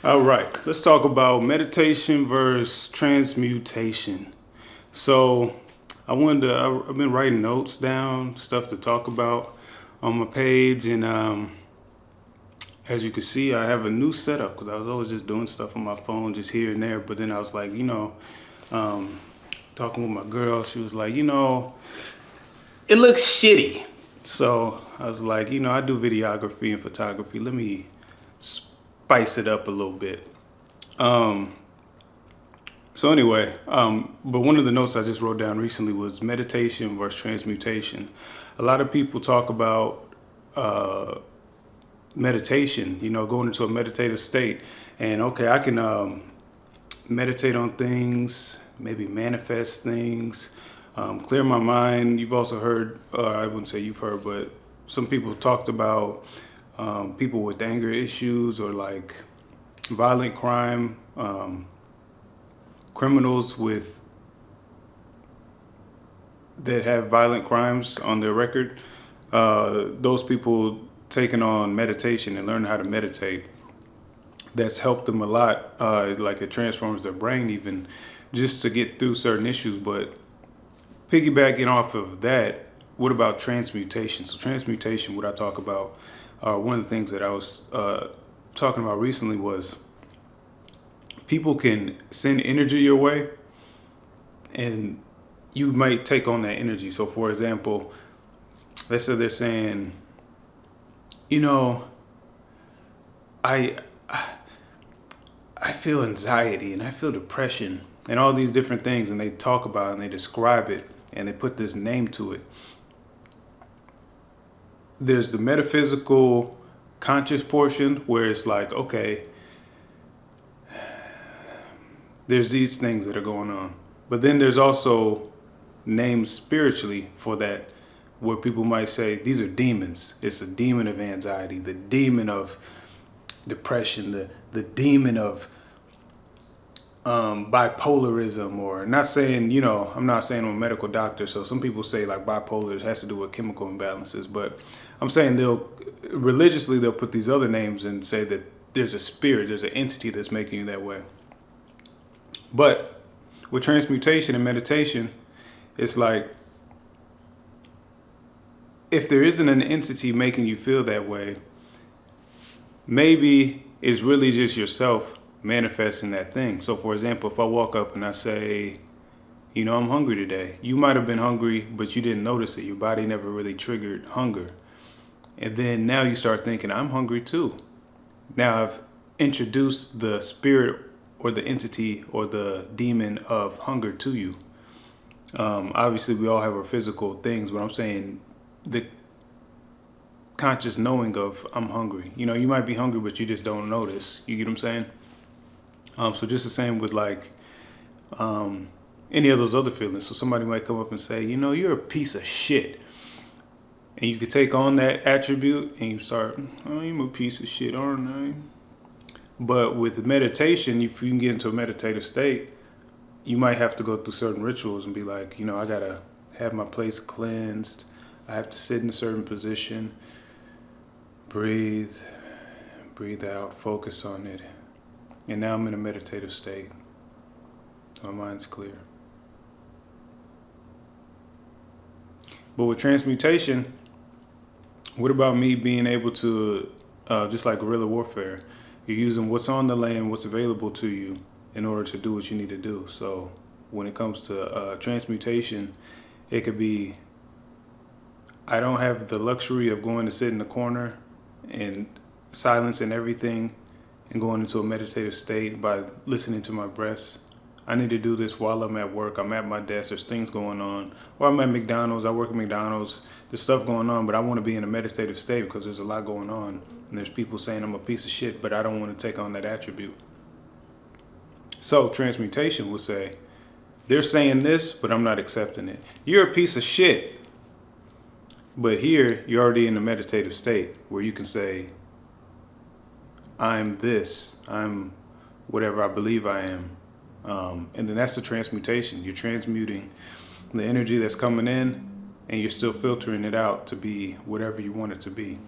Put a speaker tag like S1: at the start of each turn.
S1: All right, let's talk about meditation versus transmutation. So I've been writing notes down, stuff to talk about on my page. And as you can see, I have a new setup because I was always just doing stuff on my phone, just here and there. But then I was like, talking with my girl, she was like, it looks shitty. So I was like, I do videography and photography. Let me spice it up a little bit. But one of the notes I just wrote down recently was meditation versus transmutation. A lot of people talk about meditation, going into a meditative state. And okay, I can meditate on things, maybe manifest things, clear my mind. You've also heard, I wouldn't say you've heard, but some people talked about people with anger issues or like violent crime, criminals that have violent crimes on their record. Those people taking on meditation and learning how to meditate, that's helped them a lot. Like it transforms their brain even just to get through certain issues. But piggybacking off of that, what about transmutation? So transmutation, what I talk about, one of the things that I was talking about recently was people can send energy your way and you might take on that energy. So for example, let's say they're saying, I feel anxiety and I feel depression and all these different things, and they talk about it and they describe it and they put this name to it. There's the metaphysical conscious portion where it's like, okay, there's these things that are going on. But then there's also names spiritually for that, where people might say these are demons. It's a demon of anxiety, the demon of depression, the demon of bipolarism, or not saying, I'm not saying I'm a medical doctor, so some people say like bipolar has to do with chemical imbalances, but I'm saying they'll put these other names and say that there's a spirit, there's an entity that's making you that way. But with transmutation and meditation, it's like, if there isn't an entity making you feel that way, maybe it's really just yourself manifesting that thing. So for example, if I walk up and I say, I'm hungry today, you might have been hungry, but you didn't notice it. Your body never really triggered hunger. And then now you start thinking, I'm hungry too. Now I've introduced the spirit or the entity or the demon of hunger to you. Obviously, we all have our physical things, but I'm saying the conscious knowing of I'm hungry. You might be hungry, but you just don't notice. You get what I'm saying? So just the same with like any of those other feelings. So somebody might come up and say, you're a piece of shit. And you could take on that attribute and you start, I'm a piece of shit, aren't I? But with meditation, if you can get into a meditative state, you might have to go through certain rituals and be like, I gotta have my place cleansed. I have to sit in a certain position, breathe out, focus on it. And now I'm in a meditative state. My mind's clear. But with transmutation, what about me being able to, just like guerrilla warfare, you're using what's on the land, what's available to you in order to do what you need to do. So when it comes to transmutation, it could be, I don't have the luxury of going to sit in the corner and silencing everything and going into a meditative state by listening to my breaths. I need to do this while I'm at work. I'm at my desk. There's things going on. Or I'm at McDonald's. I work at McDonald's. There's stuff going on, but I want to be in a meditative state because there's a lot going on. And there's people saying I'm a piece of shit, but I don't want to take on that attribute. So transmutation will say, they're saying this, but I'm not accepting it. You're a piece of shit. But here, you're already in a meditative state where you can say, I'm this. I'm whatever I believe I am. And then that's the transmutation. You're transmuting the energy that's coming in, and you're still filtering it out to be whatever you want it to be.